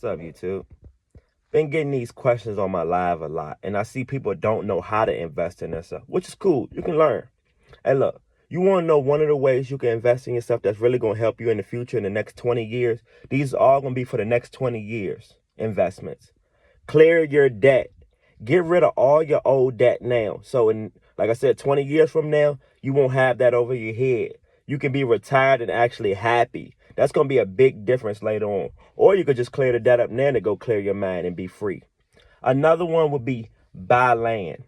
What's up, YouTube? Been getting these questions on my live a lot, and I see people don't know how to invest in themselves, which is cool. You can learn. Hey, look, you want to know one of the ways you can invest in yourself that's really going to help you in the future in the next 20 years? These are all going to be for the next 20 years investments. Clear your debt. Get rid of all your old debt now. So, like I said, 20 years from now, you won't have that over your head. You can be retired and actually happy. That's going to be a big difference later on. Or you could just clear the debt up now to go clear your mind and be free. Another one would be buy land.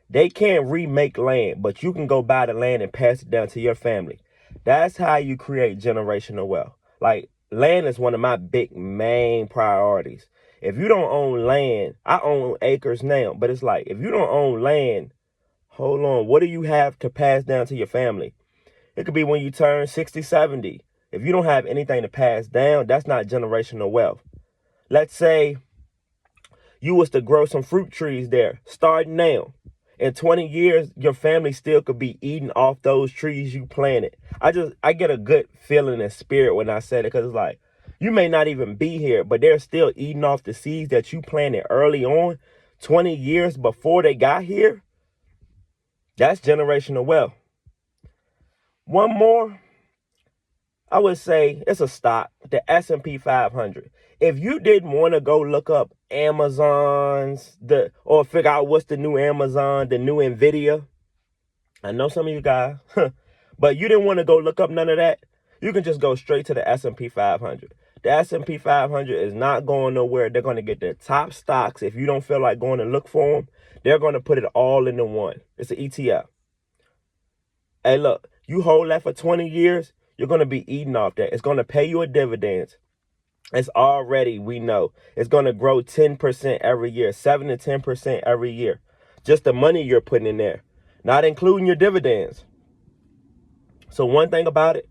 They can't remake land, but you can go buy the land and pass it down to your family. That's how you create generational wealth. Like, land is one of my big main priorities. If you don't own land, I own acres now, but it's like, if you don't own land, hold on, what do you have to pass down to your family? It could be when you turn 60, 70. If you don't have anything to pass down, that's not generational wealth. Let's say you was to grow some fruit trees there, starting now. In 20 years, your family still could be eating off those trees you planted. I get a good feeling and spirit when I said it, because it's like, you may not even be here, but they're still eating off the seeds that you planted early on, 20 years before they got here. That's generational wealth. One more, I would say it's a stock, the S&P 500. If you didn't want to go look up Amazon's, or figure out what's the new Amazon, the new Nvidia, I know some of you guys, but you didn't want to go look up none of that, you can just go straight to the S&P 500. The S&P 500 is not going nowhere. They're going to get the top stocks. If you don't feel like going to look for them, they're going to put it all into one. It's an ETF. Hey, look, you hold that for 20 years, you're going to be eating off that. It's going to pay you a dividend. It's already, we know, it's going to grow 10% every year, 7 to 10% every year. Just the money you're putting in there, not including your dividends. So one thing about it,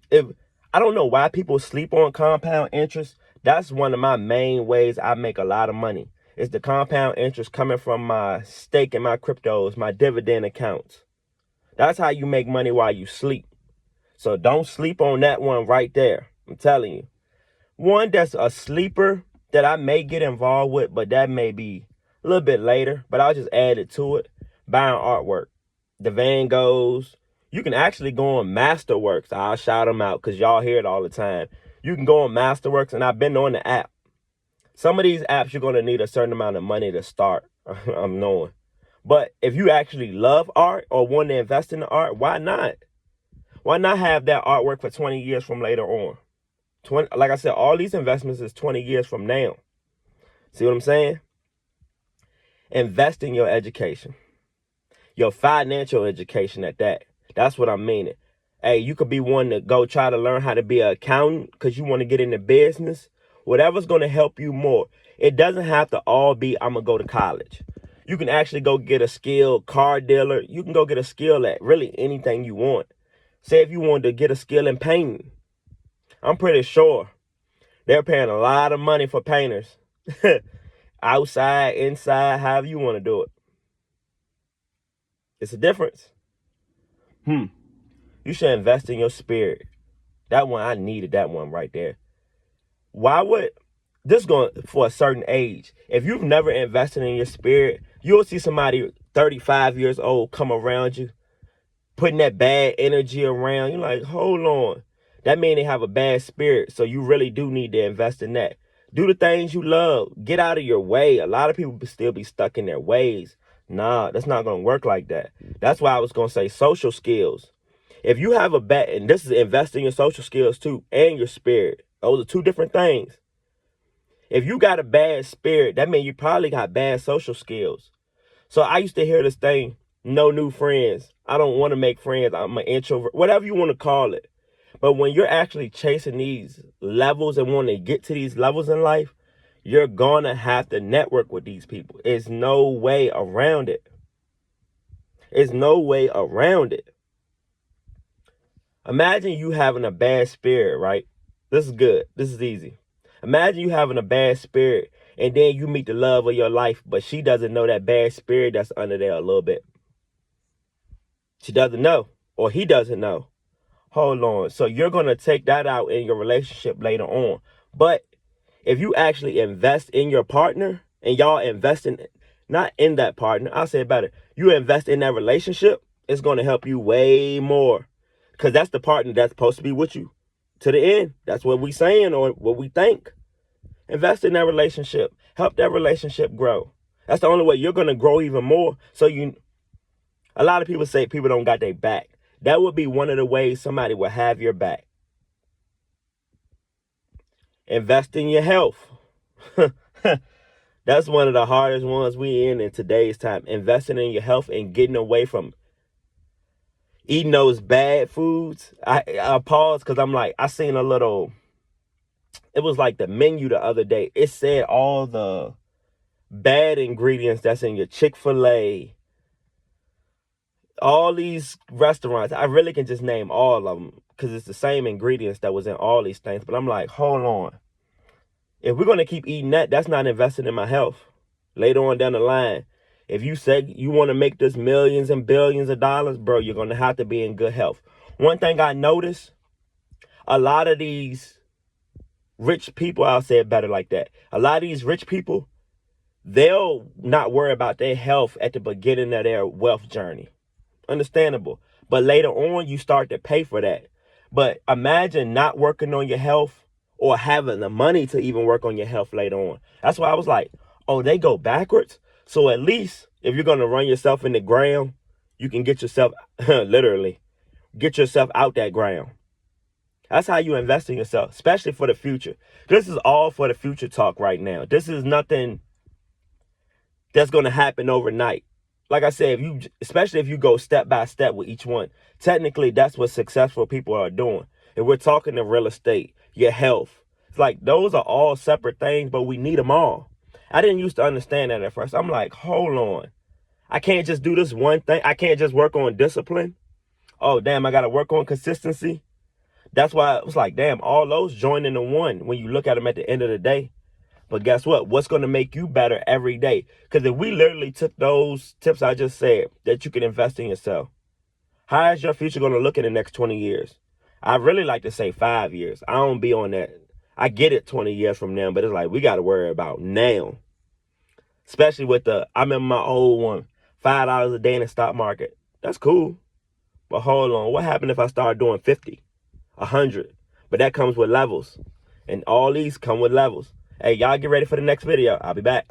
if I don't know why people sleep on compound interest, that's one of my main ways I make a lot of money. It's the compound interest coming from my stake in my cryptos, my dividend accounts. That's how you make money while you sleep. So don't sleep on that one right there. I'm telling you. One that's a sleeper that I may get involved with, but that may be a little bit later, but I'll just add it to it. Buying artwork. The Van Goghs. You can actually go on Masterworks. I'll shout them out because y'all hear it all the time. You can go on Masterworks, and I've been on the app. Some of these apps, you're going to need a certain amount of money to start. I'm knowing. But if you actually love art or want to invest in the art, why not? Why not have that artwork for 20 years from later on? Like I said, all these investments is 20 years from now. See what I'm saying? Invest in your education. Your financial education at that. That's what I'm meaning. Hey, you could be one to go try to learn how to be an accountant because you want to get into business. Whatever's going to help you more. It doesn't have to all be, I'm going to go to college. You can actually go get a skill car dealer. You can go get a skill at really anything you want. Say if you wanted to get a skill in painting. I'm pretty sure they're paying a lot of money for painters. Outside, inside, however you want to do it. It's a difference. You should invest in your spirit. That one, I needed that one right there. Why would this going for a certain age? If you've never invested in your spirit, you'll see somebody 35 years old come around you, putting that bad energy around. You're like, hold on. That means they have a bad spirit. So you really do need to invest in that. Do the things you love. Get out of your way. A lot of people still be stuck in their ways. Nah, that's not going to work like that. That's why I was going to say social skills. If you have a bad, and this is investing in your social skills too, and your spirit. Those are two different things. If you got a bad spirit, that means you probably got bad social skills. So I used to hear this thing, no new friends. I don't want to make friends. I'm an introvert, whatever you want to call it. But when you're actually chasing these levels and want to get to these levels in life, you're going to have to network with these people. There's no way around it. There's no way around it. Imagine you having a bad spirit, right? This is good. This is easy. Imagine you having a bad spirit and then you meet the love of your life, but she doesn't know that bad spirit that's under there a little bit. She doesn't know, or he doesn't know. Hold on. So you're going to take that out in your relationship later on. But if you actually invest in your partner and y'all invest in, not in that partner, I'll say it better, you invest in that relationship, it's going to help you way more. Because that's the partner that's supposed to be with you to the end. That's what we saying or what we think. Invest in that relationship. Help that relationship grow. That's the only way you're going to grow even more. So a lot of people say people don't got their back. That would be one of the ways somebody will have your back. Invest in your health. That's one of the hardest ones we in today's time. Investing in your health and getting away from eating those bad foods. I paused because I'm like, I seen a little, it was like the menu the other day. It said all the bad ingredients that's in your Chick-fil-A, all these restaurants. I really can just name all of them because it's the same ingredients that was in all these things. But I'm like, hold on. If we're going to keep eating that, that's not investing in my health. Later on down the line, if you say you want to make this millions and billions of dollars, bro, you're going to have to be in good health. One thing I noticed, a lot of these rich people, I'll say it better like that. A lot of these rich people, they'll not worry about their health at the beginning of their wealth journey. Understandable. But later on, you start to pay for that. But imagine not working on your health or having the money to even work on your health later on. That's why I was like, oh, they go backwards. So at least if you're going to run yourself in the ground, you can get yourself, literally, get yourself out that ground. That's how you invest in yourself, especially for the future. This is all for the future talk right now. This is nothing that's going to happen overnight. Like I said, especially if you go step by step with each one, technically that's what successful people are doing. If we're talking to real estate, your health, it's like those are all separate things, but we need them all. I didn't used to understand that at first. I'm like, hold on. I can't just do this one thing. I can't just work on discipline. Oh, damn, I got to work on consistency. That's why it was like, damn, all those join into one when you look at them at the end of the day. But guess what? What's going to make you better every day? Because if we literally took those tips I just said, that you can invest in yourself, how is your future going to look in the next 20 years? I really like to say 5 years. I don't be on that. I get it 20 years from now, but it's like we got to worry about now. Especially with I remember my old one, $5 a day in the stock market. That's cool. But hold on, what happened if I start doing 50, 100? But that comes with levels. And all these come with levels. Hey, y'all get ready for the next video. I'll be back.